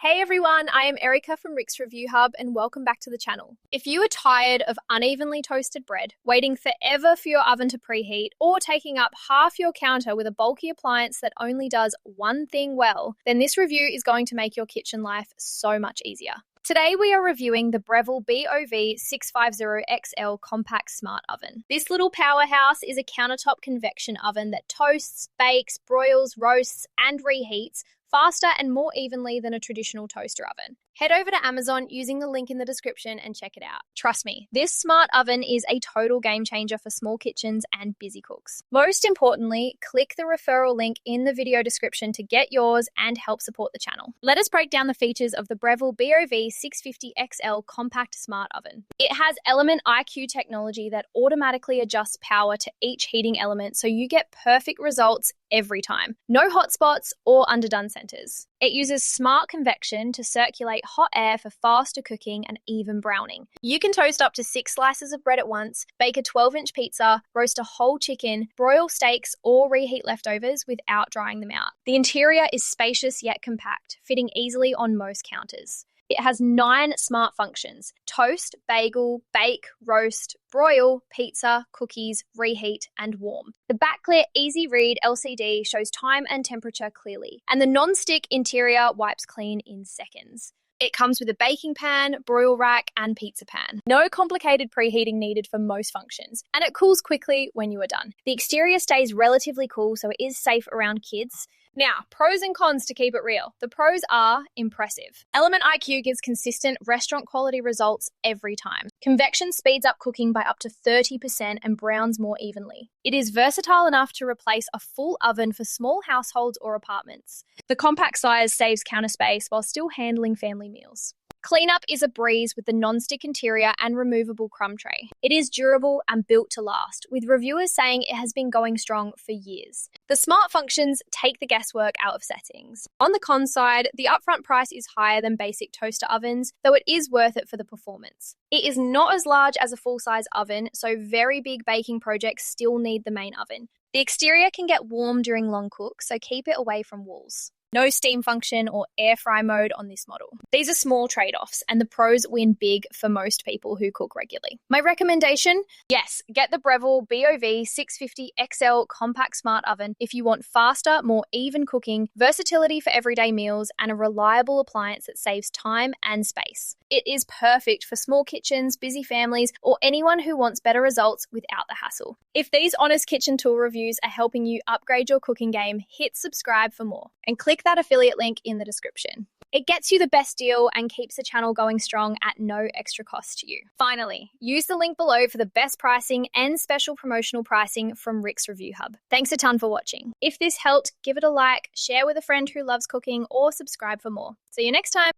Hey everyone, I am Erica from Rick's Review Hub and welcome back to the channel. If you are tired of unevenly toasted bread, waiting forever for your oven to preheat, or taking up half your counter with a bulky appliance that only does one thing well, then this review is going to make your kitchen life so much easier. Today we are reviewing the Breville BOV650XL Compact Smart Oven. This little powerhouse is a countertop convection oven that toasts, bakes, broils, roasts, and reheats faster and more evenly than a traditional toaster oven. Head over to Amazon using the link in the description and check it out. Trust me, this smart oven is a total game changer for small kitchens and busy cooks. Most importantly, click the referral link in the video description to get yours and help support the channel. Let us break down the features of the Breville BOV650XL Compact Smart Oven. It has Element IQ technology that automatically adjusts power to each heating element so you get perfect results every time. No hot spots or underdone centers. It uses smart convection to circulate hot air for faster cooking and even browning. You can toast up to 6 slices of bread at once, bake a 12-inch pizza, roast a whole chicken, broil steaks, or reheat leftovers without drying them out. The interior is spacious yet compact, fitting easily on most counters. It has 9 smart functions: toast, bagel, bake, roast, broil, pizza, cookies, reheat, and warm. The backlit easy read LCD shows time and temperature clearly, and the non-stick interior wipes clean in seconds. It comes with a baking pan, broil rack, and pizza pan. No complicated preheating needed for most functions, and it cools quickly when you are done. The exterior stays relatively cool, so it is safe around kids. Now, pros and cons to keep it real. The pros are impressive. Element IQ gives consistent restaurant quality results every time. Convection speeds up cooking by up to 30% and browns more evenly. It is versatile enough to replace a full oven for small households or apartments. The compact size saves counter space while still handling family meals. Cleanup is a breeze with the non-stick interior and removable crumb tray. It is durable and built to last, with reviewers saying it has been going strong for years. The smart functions take the guesswork out of settings. On the con side, the upfront price is higher than basic toaster ovens, though it is worth it for the performance. It is not as large as a full-size oven, so very big baking projects still need the main oven. The exterior can get warm during long cooks, so keep it away from walls. No steam function or air fry mode on this model. These are small trade-offs, and the pros win big for most people who cook regularly. My recommendation? Yes, get the Breville BOV650XL Compact Smart Oven if you want faster, more even cooking, versatility for everyday meals, and a reliable appliance that saves time and space. It is perfect for small kitchens, busy families, or anyone who wants better results without the hassle. If these honest kitchen tool reviews are helping you upgrade your cooking game, hit subscribe for more and click that affiliate link in the description. It gets you the best deal and keeps the channel going strong at no extra cost to you. Finally, use the link below for the best pricing and special promotional pricing from Rick's Review Hub. Thanks a ton for watching. If this helped, give it a like, share with a friend who loves cooking, or subscribe for more. See you next time.